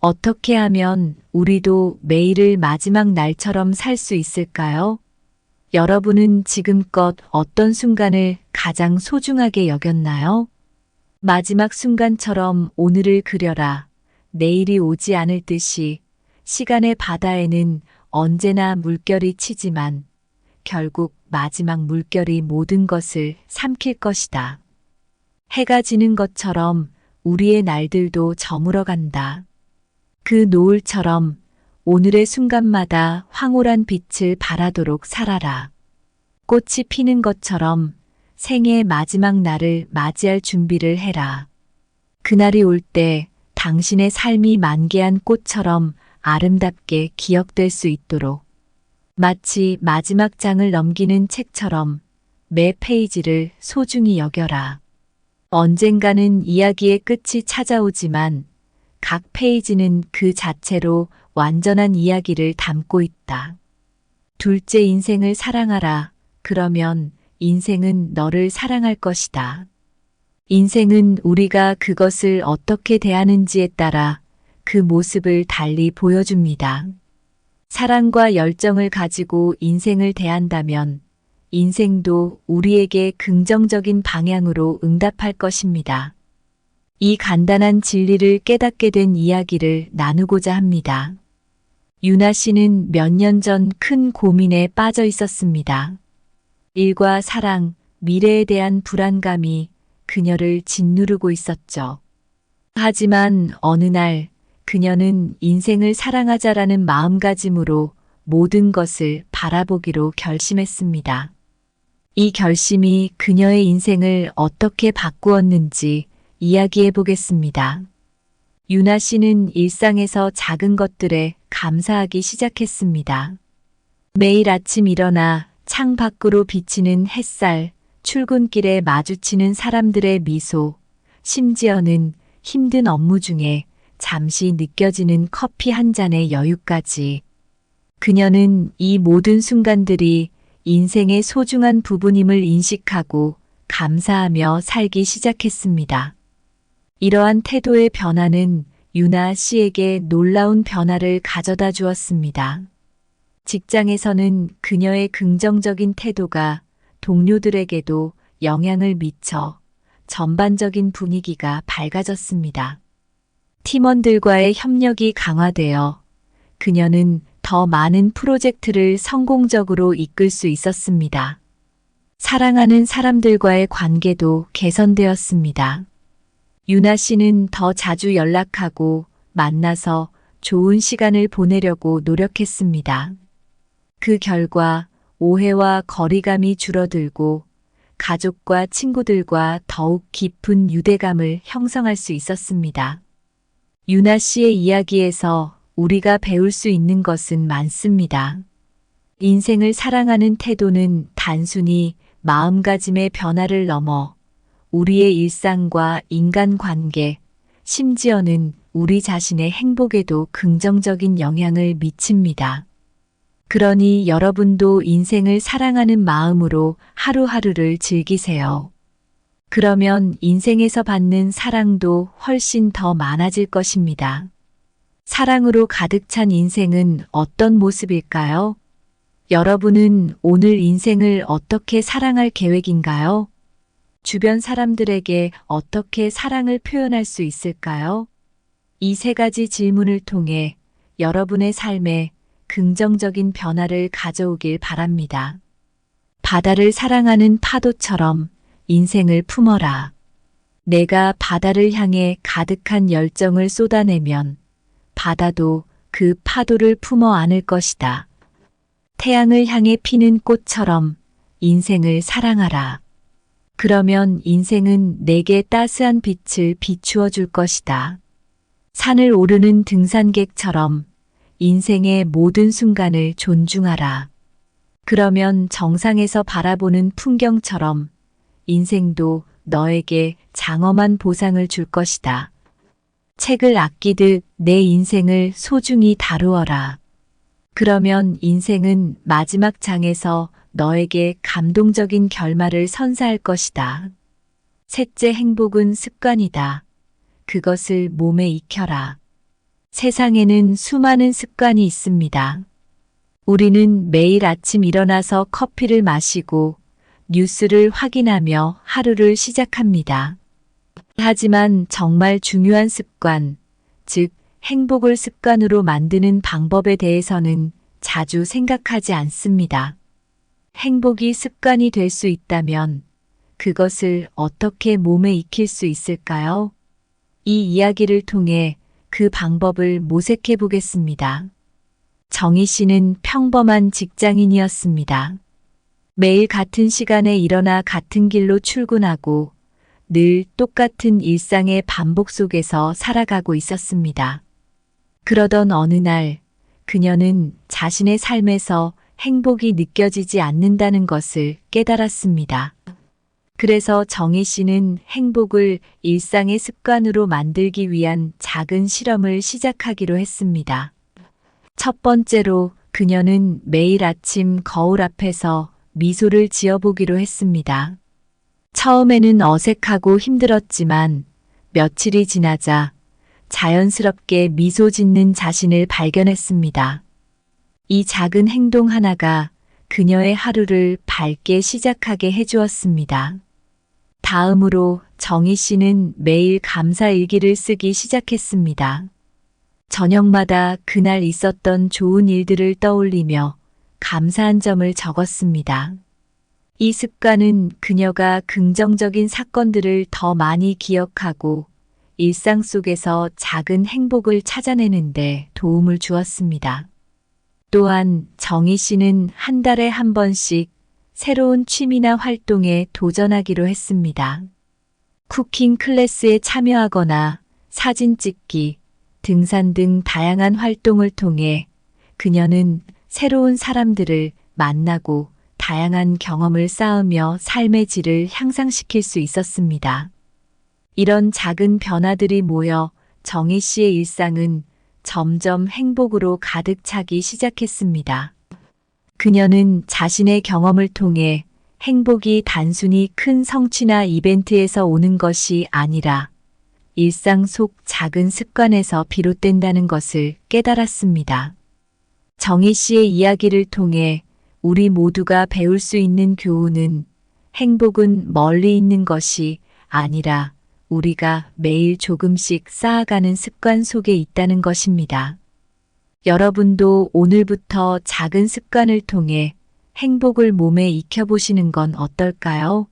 어떻게 하면 우리도 매일을 마지막 날처럼 살 수 있을까요? 여러분은 지금껏 어떤 순간을 가장 소중하게 여겼나요? 마지막 순간처럼 오늘을 그려라. 내일이 오지 않을 듯이 시간의 바다에는 언제나 물결이 치지만 결국 마지막 물결이 모든 것을 삼킬 것이다. 해가 지는 것처럼 우리의 날들도 저물어 간다. 그 노을처럼 오늘의 순간마다 황홀한 빛을 발하도록 살아라. 꽃이 피는 것처럼 생애의 마지막 날을 맞이할 준비를 해라. 그날이 올 때 당신의 삶이 만개한 꽃처럼 아름답게 기억될 수 있도록 마치 마지막 장을 넘기는 책처럼 매 페이지를 소중히 여겨라. 언젠가는 이야기의 끝이 찾아오지만 각 페이지는 그 자체로 완전한 이야기를 담고 있다. 둘째 인생을 사랑하라. 그러면 인생은 너를 사랑할 것이다. 인생은 우리가 그것을 어떻게 대하는지에 따라 그 모습을 달리 보여줍니다. 사랑과 열정을 가지고 인생을 대한다면 인생도 우리에게 긍정적인 방향으로 응답할 것입니다. 이 간단한 진리를 깨닫게 된 이야기를 나누고자 합니다. 유나 씨는 몇 년 전 큰 고민에 빠져 있었습니다. 일과 사랑, 미래에 대한 불안감이 그녀를 짓누르고 있었죠. 하지만 어느 날 그녀는 인생을 사랑하자라는 마음가짐으로 모든 것을 바라보기로 결심했습니다. 이 결심이 그녀의 인생을 어떻게 바꾸었는지 이야기해 보겠습니다. 유나 씨는 일상에서 작은 것들에 감사하기 시작했습니다. 매일 아침 일어나 창 밖으로 비치는 햇살, 출근길에 마주치는 사람들의 미소, 심지어는 힘든 업무 중에 잠시 느껴지는 커피 한 잔의 여유까지. 그녀는 이 모든 순간들이 인생의 소중한 부분임을 인식하고 감사하며 살기 시작했습니다. 이러한 태도의 변화는 유나 씨에게 놀라운 변화를 가져다 주었습니다. 직장에서는 그녀의 긍정적인 태도가 동료들에게도 영향을 미쳐 전반적인 분위기가 밝아졌습니다. 팀원들과의 협력이 강화되어 그녀는 더 많은 프로젝트를 성공적으로 이끌 수 있었습니다. 사랑하는 사람들과의 관계도 개선되었습니다. 유나 씨는 더 자주 연락하고 만나서 좋은 시간을 보내려고 노력했습니다. 그 결과 오해와 거리감이 줄어들고 가족과 친구들과 더욱 깊은 유대감을 형성할 수 있었습니다. 유나 씨의 이야기에서 우리가 배울 수 있는 것은 많습니다. 인생을 사랑하는 태도는 단순히 마음가짐의 변화를 넘어 우리의 일상과 인간관계, 심지어는 우리 자신의 행복에도 긍정적인 영향을 미칩니다. 그러니 여러분도 인생을 사랑하는 마음으로 하루하루를 즐기세요. 그러면 인생에서 받는 사랑도 훨씬 더 많아질 것입니다. 사랑으로 가득 찬 인생은 어떤 모습일까요? 여러분은 오늘 인생을 어떻게 사랑할 계획인가요? 주변 사람들에게 어떻게 사랑을 표현할 수 있을까요? 이 세 가지 질문을 통해 여러분의 삶에 긍정적인 변화를 가져오길 바랍니다. 바다를 사랑하는 파도처럼 인생을 품어라. 내가 바다를 향해 가득한 열정을 쏟아내면 바다도 그 파도를 품어 안을 것이다. 태양을 향해 피는 꽃처럼 인생을 사랑하라. 그러면 인생은 내게 따스한 빛을 비추어 줄 것이다. 산을 오르는 등산객처럼 인생의 모든 순간을 존중하라. 그러면 정상에서 바라보는 풍경처럼 인생도 너에게 장엄한 보상을 줄 것이다. 책을 아끼듯 내 인생을 소중히 다루어라. 그러면 인생은 마지막 장에서 너에게 감동적인 결말을 선사할 것이다. 셋째, 행복은 습관이다. 그것을 몸에 익혀라. 세상에는 수많은 습관이 있습니다. 우리는 매일 아침 일어나서 커피를 마시고 뉴스를 확인하며 하루를 시작합니다. 하지만 정말 중요한 습관, 즉 행복을 습관으로 만드는 방법에 대해서는 자주 생각하지 않습니다. 행복이 습관이 될 수 있다면 그것을 어떻게 몸에 익힐 수 있을까요? 이 이야기를 통해 그 방법을 모색해 보겠습니다. 정희 씨는 평범한 직장인이었습니다. 매일 같은 시간에 일어나 같은 길로 출근하고 늘 똑같은 일상의 반복 속에서 살아가고 있었습니다. 그러던 어느 날 그녀는 자신의 삶에서 행복이 느껴지지 않는다는 것을 깨달았습니다. 그래서 정희 씨는 행복을 일상의 습관으로 만들기 위한 작은 실험을 시작하기로 했습니다. 첫 번째로 그녀는 매일 아침 거울 앞에서 미소를 지어보기로 했습니다. 처음에는 어색하고 힘들었지만 며칠이 지나자 자연스럽게 미소 짓는 자신을 발견했습니다. 이 작은 행동 하나가 그녀의 하루를 밝게 시작하게 해주었습니다. 다음으로 정희 씨는 매일 감사 일기를 쓰기 시작했습니다. 저녁마다 그날 있었던 좋은 일들을 떠올리며 감사한 점을 적었습니다. 이 습관은 그녀가 긍정적인 사건들을 더 많이 기억하고 일상 속에서 작은 행복을 찾아내는데 도움을 주었습니다. 또한 정희 씨는 한 달에 한 번씩 새로운 취미나 활동에 도전하기로 했습니다. 쿠킹 클래스에 참여하거나 사진 찍기, 등산 등 다양한 활동을 통해 그녀는 새로운 사람들을 만나고 다양한 경험을 쌓으며 삶의 질을 향상시킬 수 있었습니다. 이런 작은 변화들이 모여 정희 씨의 일상은 점점 행복으로 가득 차기 시작했습니다. 그녀는 자신의 경험을 통해 행복이 단순히 큰 성취나 이벤트에서 오는 것이 아니라 일상 속 작은 습관에서 비롯된다는 것을 깨달았습니다. 정희 씨의 이야기를 통해 우리 모두가 배울 수 있는 교훈은 행복은 멀리 있는 것이 아니라 우리가 매일 조금씩 쌓아가는 습관 속에 있다는 것입니다. 여러분도 오늘부터 작은 습관을 통해 행복을 몸에 익혀보시는 건 어떨까요?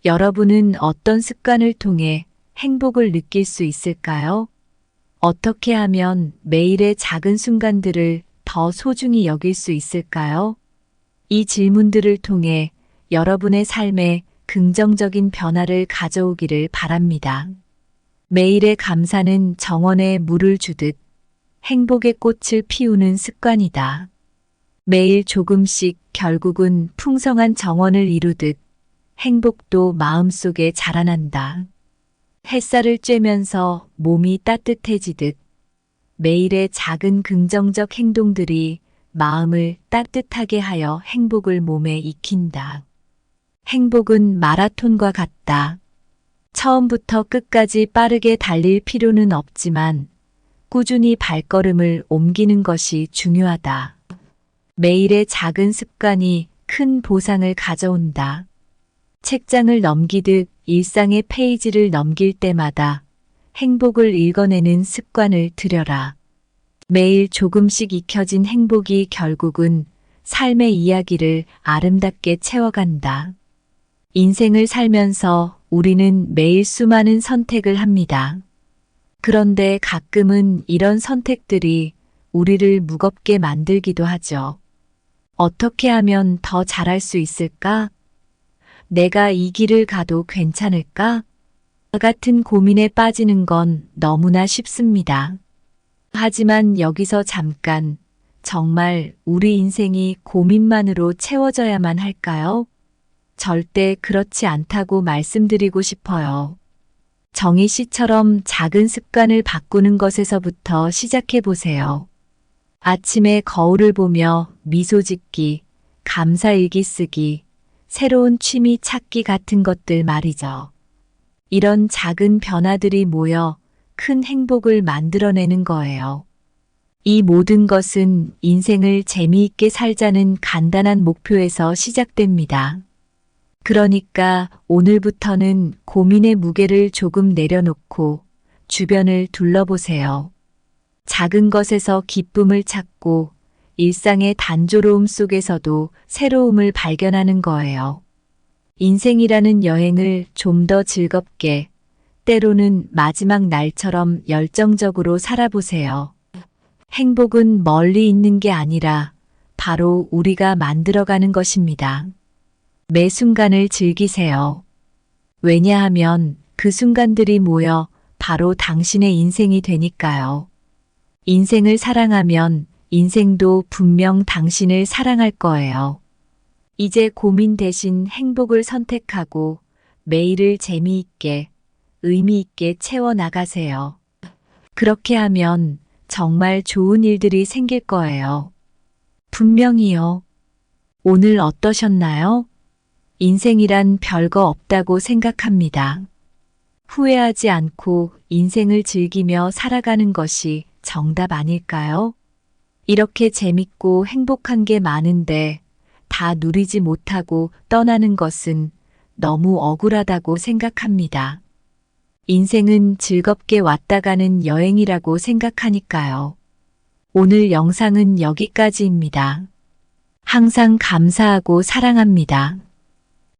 여러분은 어떤 습관을 통해 행복을 느낄 수 있을까요? 어떻게 하면 매일의 작은 순간들을 더 소중히 여길 수 있을까요? 이 질문들을 통해 여러분의 삶에 긍정적인 변화를 가져오기를 바랍니다. 매일의 감사는 정원에 물을 주듯 행복의 꽃을 피우는 습관이다. 매일 조금씩 결국은 풍성한 정원을 이루듯 행복도 마음속에 자라난다. 햇살을 쬐면서 몸이 따뜻해지듯 매일의 작은 긍정적 행동들이 마음을 따뜻하게 하여 행복을 몸에 익힌다. 행복은 마라톤과 같다. 처음부터 끝까지 빠르게 달릴 필요는 없지만 꾸준히 발걸음을 옮기는 것이 중요하다. 매일의 작은 습관이 큰 보상을 가져온다. 책장을 넘기듯 일상의 페이지를 넘길 때마다 행복을 읽어내는 습관을 들여라. 매일 조금씩 익혀진 행복이 결국은 삶의 이야기를 아름답게 채워간다. 인생을 살면서 우리는 매일 수많은 선택을 합니다. 그런데 가끔은 이런 선택들이 우리를 무겁게 만들기도 하죠. 어떻게 하면 더 잘할 수 있을까? 내가 이 길을 가도 괜찮을까? 같은 고민에 빠지는 건 너무나 쉽습니다. 하지만 여기서 잠깐, 정말 우리 인생이 고민만으로 채워져야만 할까요? 절대 그렇지 않다고 말씀드리고 싶어요. 정희 씨처럼 작은 습관을 바꾸는 것에서부터 시작해 보세요. 아침에 거울을 보며 미소 짓기, 감사일기 쓰기, 새로운 취미 찾기 같은 것들 말이죠. 이런 작은 변화들이 모여 큰 행복을 만들어내는 거예요. 이 모든 것은 인생을 재미있게 살자는 간단한 목표에서 시작됩니다. 그러니까 오늘부터는 고민의 무게를 조금 내려놓고 주변을 둘러보세요. 작은 것에서 기쁨을 찾고 일상의 단조로움 속에서도 새로움을 발견하는 거예요. 인생이라는 여행을 좀 더 즐겁게, 때로는 마지막 날처럼 열정적으로 살아보세요. 행복은 멀리 있는 게 아니라 바로 우리가 만들어가는 것입니다. 매 순간을 즐기세요. 왜냐하면 그 순간들이 모여 바로 당신의 인생이 되니까요. 인생을 사랑하면 인생도 분명 당신을 사랑할 거예요. 이제 고민 대신 행복을 선택하고 매일을 재미있게, 의미 있게 채워나가세요. 그렇게 하면 정말 좋은 일들이 생길 거예요. 분명히요. 오늘 어떠셨나요? 인생이란 별거 없다고 생각합니다. 후회하지 않고 인생을 즐기며 살아가는 것이 정답 아닐까요? 이렇게 재밌고 행복한 게 많은데 다 누리지 못하고 떠나는 것은 너무 억울하다고 생각합니다. 인생은 즐겁게 왔다 가는 여행이라고 생각하니까요. 오늘 영상은 여기까지입니다. 항상 감사하고 사랑합니다.